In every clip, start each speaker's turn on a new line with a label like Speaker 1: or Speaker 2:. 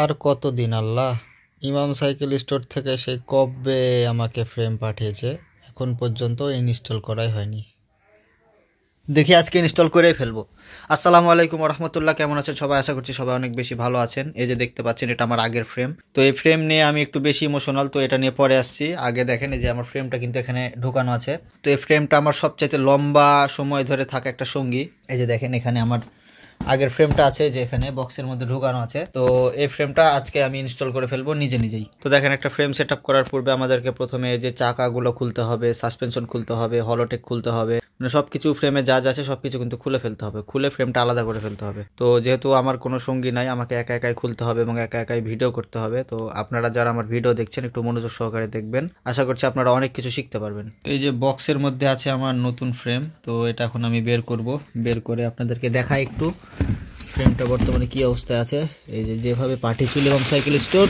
Speaker 1: আর কতদিন আল্লাহ। ইমাম cycle store থেকে সেই কবে আমাকে ফ্রেম পাঠিয়েছে, এখন পর্যন্ত ইনস্টল করাই হয়নি। দেখি আজকে ইনস্টল করেই ফেলবো। আসসালামু আলাইকুম রহমতুল্লাহ, কেমন আছেন সবাই? আশা করছি সবাই অনেক বেশি ভালো আছেন। এই যে দেখতে পাচ্ছেন, এটা আমার আগের ফ্রেম। তো এই ফ্রেম নিয়ে আমি একটু বেশি ইমোশনাল, তো এটা নিয়ে পরে আসছি। আগে দেখেন, এই যে আমার ফ্রেমটা কিন্তু এখানে ঢোকানো আছে। তো এই ফ্রেমটা আমার সবচাইতে লম্বা সময় ধরে থাকা একটা সঙ্গী। এই যে দেখেন, এখানে আমার আগের ফ্রেমটা আছে, যে এখানে বক্সের মধ্যে ঢোকানো আছে। তো এই ফ্রেমটা আজকে আমি ইনস্টল করে ফেলবো নিজেই। তো দেখেন, একটা ফ্রেম সেটআপ করার পূর্বে আমাদেরকে প্রথমে যে চাকাগুলো খুলতে হবে, সাসপেনশন খুলতে হবে, হলোটেক খুলতে হবে, মানে সবকিছু ফ্রেমে যা যা আছে সবকিছু কিন্তু খুলে ফেলতে হবে, খুলে ফ্রেমটা আলাদা করে ফেলতে হবে। তো যেহেতু আমার কোনো সঙ্গী নাই, আমাকে একা একাই খুলতে হবে এবং একা একাই ভিডিও করতে হবে। তো আপনারা যারা আমার ভিডিও দেখছেন একটু মনোযোগ সহকারে দেখবেন, আশা করছি আপনারা অনেক কিছু শিখতে পারবেন। তো এই যে বক্সের মধ্যে আছে আমার নতুন ফ্রেম, তো এটা এখন আমি বের করব। বের করে আপনাদেরকে দেখাই একটু ফ্রেমটা বর্তমানে কি অবস্থায় আছে। এই যে যেভাবে পাঠিয়েছিল এবং সাইকেল স্টোর,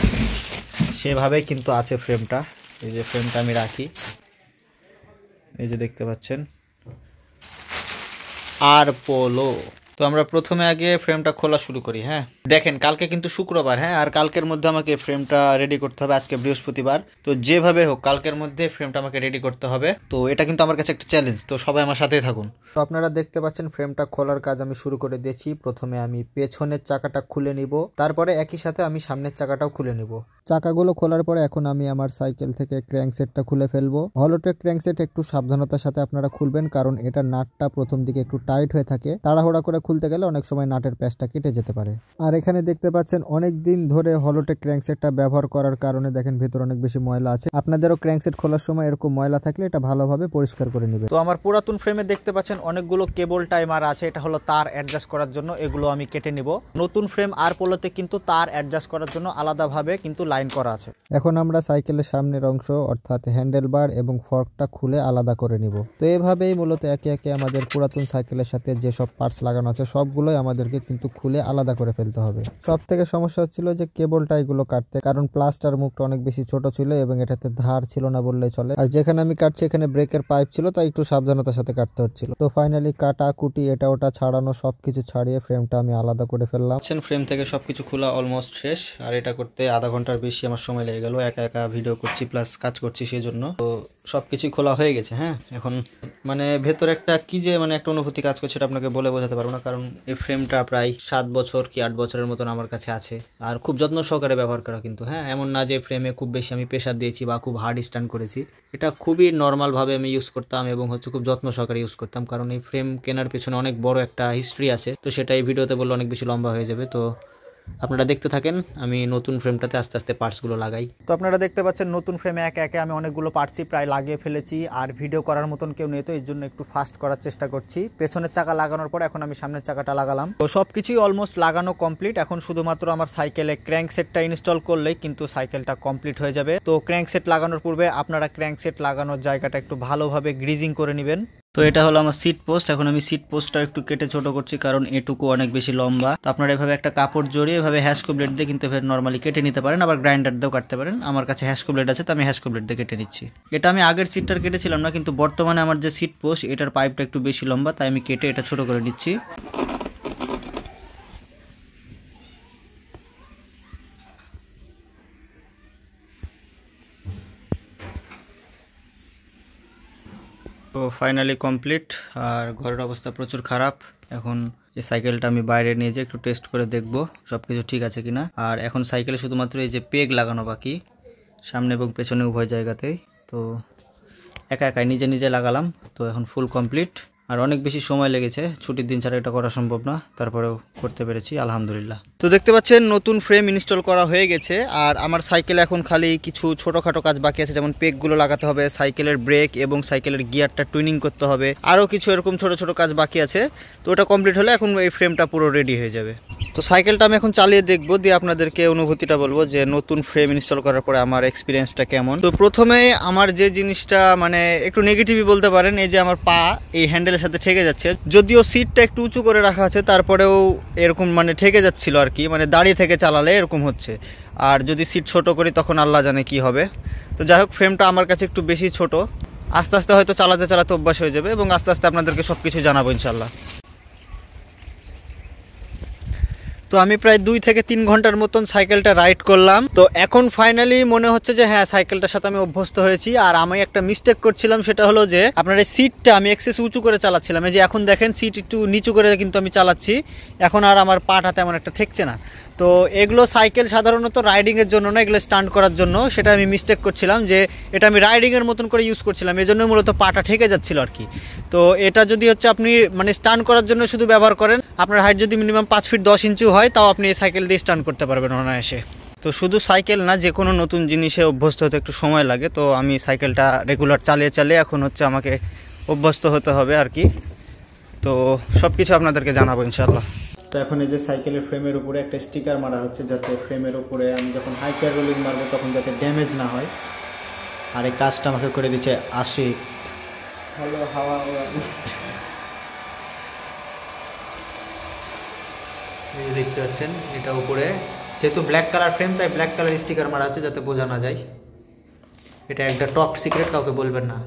Speaker 1: সেভাবেই কিন্তু আছে ফ্রেমটা। এই যে ফ্রেমটা আমি রাখি, এই যে দেখতে পাচ্ছেন আর পোলো। তো আমরা প্রথমে আগে ফ্রেমটা খোলা শুরু করি। হ্যাঁ দেখেন, কালকে কিন্তু শুক্রবার, হ্যাঁ, আর কালকের মধ্যে আমাকে ফ্রেমটা রেডি করতে হবে। আজকে বৃহস্পতিবার, তো যেভাবে হোক কালকের মধ্যে ফ্রেমটা আমাকে রেডি করতে হবে। তো এটা কিন্তু আমার কাছে একটা চ্যালেঞ্জ, তো সবাই আমার সাথেই থাকুন। তো আপনারা দেখতে পাচ্ছেন ফ্রেমটা খোলার কাজ আমি শুরু করে দিয়েছি। প্রথমে আমি পেছনের চাকাটা খুলে নিব, তারপরে একই সাথে আমি সামনের চাকাটাও খুলে নিব। চাকাগুলো খোলার পরে এখন আমি আমার সাইকেল থেকে ক্র্যাঙ্কসেটটা খুলে ফেলবো। হলোটেক ক্র্যাঙ্কসেট একটু সাবধানতার সাথে আপনারা খুলবেন, কারণ এটা নাটটা প্রথম দিকে একটু টাইট হয়ে থাকে। তাড়াহুড়া করে খুলতে গেলে অনেক সময় নাটের প্যাচটা কেটে যেতে পারে। আর এখানে দেখতে পাচ্ছেন অনেক দিন ধরে হলোটেক ক্র্যাঙ্কসেটটা ব্যবহার করার কারণে দেখেন ভেতর অনেক বেশি ময়লা আছে। আপনাদেরও ক্র্যাঙ্কসেট খোলার সময় এরকম ময়লা থাকলে এটা ভালোভাবে পরিষ্কার করে নেবেন। তো আমার পুরাতন ফ্রেমে দেখতে পাচ্ছেন অনেকগুলো কেবল টাইমার আছে, এটা হলো তার অ্যাডজাস্ট করার জন্য, এগুলো আমি কেটে নিব। নতুন ফ্রেম আর পোলোতে কিন্তু তার অ্যাডজাস্ট করার জন্য আলাদাভাবে কিন্তু লাইন করা আছে। এখন আমরা সাইকেলের সামনের অংশ অর্থাৎ হ্যান্ডেল বার এবং ফর্কটা খুলে আলাদা করে নিব। তো এভাবেই মূলত একে একে আমাদের পুরাতন সাইকেলের সাথে যেসব পার্টস লাগানো আছে সবগুলোই আমাদেরকে কিন্তু খুলে আলাদা করে ফেলতে হবে। সব থেকে সমস্যা হচ্ছিল যে কেবলটা এগুলো কাটতে, কারণ প্লাস্টার মুখটা অনেক বেশি ছোট ছিল এবং এটাতে ধার ছিল না বললেই চলে। আর যেখানে আমি কাটছি এখানে ব্রেকের পাইপ ছিল, তাই একটু সাবধানতার সাথে কাটতে হচ্ছিল। তো ফাইনালি কাটা কুটি এটা ওটা ছাড়ানো সবকিছু ছাড়িয়ে ফ্রেমটা আমি আলাদা করে ফেললাম। ফ্রেম থেকে সবকিছু খোলা অলমোস্ট শেষ, আর এটা করতে আধা ঘন্টার বেশি আমার সময় লেগে গেল। একা একা ভিডিও করছি প্লাস কাজ করছি, সেই জন্য তো সবকিছু খোলা হয়ে গেছে। হ্যাঁ, এখন মানে ভেতরে একটা কি যে মানে একটা অনুভূতি কাজ করছে, এটা আপনাকে বলে বোঝাতে পারবো না, কারণ এই ফ্রেমটা প্রায় 7 বছর কি 8 বছরের মতন আমার কাছে আছে, আর খুব যত্ন সহকারে ব্যবহার করা কিন্তু। হ্যাঁ, এমন না যে ফ্রেমে খুব বেশি আমি প্রেশার দিয়েছি বা খুব হার্ড স্ট্যান্ড করেছি। এটা খুবই নর্মালভাবে আমি ইউজ করতাম এবং খুব যত্ন সহকারে ইউজ করতাম, কারণ এই ফ্রেম কেনার পেছনে অনেক বড় একটা হিস্ট্রি আছে। তো সেটা এই ভিডিওতে বললে অনেক বেশি লম্বা হয়ে যাবে, তো আপনারা দেখতে থাকেন। আমি নতুন ফ্রেমটাতে আস্তে আস্তে পার্টসগুলো লাগাই। তো আপনারা দেখতে পাচ্ছেন নতুন ফ্রেমে একে একে আমি অনেকগুলো পার্টসই প্রায় লাগিয়ে ফেলেছি, আর ভিডিও করার মতন কেউ নেই, তো এই জন্য একটু ফাস্ট করার চেষ্টা করছি। পেছনের চাকা লাগানোর পর এখন আমি সামনের চাকাটা লাগালাম। তো সবকিছুই অলমোস্ট লাগানো কমপ্লিট। এখন শুধুমাত্র আমার সাইকেলে ক্র্যাঙ্ক সেটটা ইনস্টল করলেই কিন্তু সাইকেলটা কমপ্লিট হয়ে যাবে। তো ক্র্যাঙ্ক সেট লাগানোর পূর্বে আপনারা ক্র্যাঙ্ক সেট লাগানোর জায়গাটা একটু ভালোভাবে গ্রিজিং করে নেবেন। তো এটা হলো আমার সিট পোস্ট। এখন আমি সিট পোস্টটা একটু কেটে ছোট করছি, কারণ এটুকু অনেক বেশি লম্বা। তো আপনারা এভাবে একটা কাপড় জড়িয়ে এভাবে হ্যাসকো ব্লেড দিয়ে কিন্তু এভাবে নর্মালি কেটে নিতে পারেন, আবার গ্রাইন্ডার দিয়েও কাটতে পারেন। আমার কাছে হ্যাসকো ব্লেড আছে, তো আমি হ্যাসকো ব্লেড দিয়ে কেটে নিচ্ছি। এটা আমি আগের সিটটার কেটেছিলাম না, কিন্তু বর্তমানে আমার যে সিট পোস্ট এটার পাইপটা একটু বেশি লম্বা, তাই আমি কেটে এটা ছোট করে নিচ্ছি। তো ফাইনালি কমপ্লিট। আর ঘরের অবস্থা প্রচুর খারাপ। এখন এই সাইকেলটা আমি বাইরে নিয়ে যেয়ে একটু টেস্ট করে দেখব সব কিছু ঠিক আছে কিনা। আর এখন সাইকেলে শুধুমাত্র এই যে পেগ লাগানো বাকি, সামনে এবং পেছনে উভয় জায়গাতেই। তো একা একাই নিজে লাগালাম। তো এখন ফুল কমপ্লিট, আর অনেক বেশি সময় লেগেছে, ছুটির দিন ছাড়া এটা করা সম্ভব না, তারপরেও করতে পেরেছি আলহামদুলিল্লাহ। তো দেখতে পাচ্ছেন নতুন ফ্রেম ইনস্টল করা হয়ে গেছে, আর আমার সাইকেলে এখন খালি কিছু ছোটোখাটো কাজ বাকি আছে, যেমন পেগগুলো লাগাতে হবে, সাইকেলের ব্রেক এবং সাইকেলের গিয়ারটা টুইনিং করতে হবে, আরও কিছু এরকম ছোটো ছোটো কাজ বাকি আছে। তো ওটা কমপ্লিট হলে এখন এই ফ্রেমটা পুরো রেডি হয়ে যাবে। তো সাইকেলটা আমি এখন চালিয়ে দেখবো, দিয়ে আপনাদেরকে অনুভূতিটা বলবো যে নতুন ফ্রেম ইনস্টল করার পরে আমার এক্সপিরিয়েন্সটা কেমন। তো প্রথমে আমার যে জিনিসটা মানে একটু নেগেটিভই বলতে পারেন, এই যে আমার পা এই হ্যান্ডেলের সাথে ঠেকে যাচ্ছে। যদিও সিটটা একটু উঁচু করে রাখা আছে, তারপরেও এরকম মানে ঠেকে যাচ্ছিল আর কি, মানে দাঁড়িয়ে থেকে চালালে এরকম হচ্ছে। আর যদি সিট ছোট করি তখন আল্লাহ জানে কি হবে। তো যাই হোক, ফ্রেমটা আমার কাছে একটু বেশি ছোট, আস্তে আস্তে হয়তো চালাতে চালাতে অভ্যাস হয়ে যাবে এবং আস্তে আস্তে আপনাদেরকে সব কিছু জানাবো ইনশাল্লাহ। তো আমি প্রায় 2 থেকে 3 ঘন্টার মতন সাইকেলটা রাইড করলাম। তো এখন ফাইনালি মনে হচ্ছে যে হ্যাঁ সাইকেলটার সাথে আমি অভ্যস্ত হয়েছি। আর আমি একটা মিস্টেক করছিলাম, সেটা হলো যে আপনার এই সিটটা আমি এক্সেস উঁচু করে চালাচ্ছিলাম। এই যে এখন দেখেন সিট একটু নিচু করে কিন্তু আমি চালাচ্ছি, এখন আর আমার পাটা তেমন একটা ঠেকছে না। তো এগুলো সাইকেল সাধারণত রাইডিংয়ের জন্য না, এগুলো স্টান্ট করার জন্য। সেটা আমি মিস্টেক করছিলাম যে এটা আমি রাইডিংয়ের মতন করে ইউজ করছিলাম, এই জন্য মূলত পাটা ঠেকে যাচ্ছিল আর কি। তো এটা যদি হচ্ছে আপনি মানে স্টান্ট করার জন্য শুধু ব্যবহার করেন, আপনার হাইট যদি মিনিমাম 5 ফিট 10 ইঞ্চি হয়, তাও আপনি এই সাইকেল দিয়ে স্টান্ট করতে পারবেন অনায়াসে। তো শুধু সাইকেল না, যে কোনো নতুন জিনিসে অভ্যস্ত হতে একটু সময় লাগে। তো আমি সাইকেলটা রেগুলার চালিয়ে চালিয়ে এখন হচ্ছে আমাকে অভ্যস্ত হতে হবে আর কি। তো সব কিছু আপনাদেরকে জানাবো ইনশাল্লাহ। তো এখন এই যে সাইকেলের ফ্রেমের উপরে একটা স্টিকার মারা হচ্ছে, যাতে ফ্রেমের উপরে আমি যখন হাই চেয়ার রোলিং মারবো তখন যাতে ড্যামেজ না হয়। আর এই কাজটা আমাকে করে দিচ্ছে আশিক। ভালো হাওয়া দেখতে পাচ্ছেন, এটা উপরে যেহেতু ব্ল্যাক কালার ফ্রেম, তাই ব্ল্যাক কালার স্টিকার মারা হচ্ছে যাতে বোঝা না যায়। এটা একটা টপ সিক্রেট, কাউকে বলবেন না।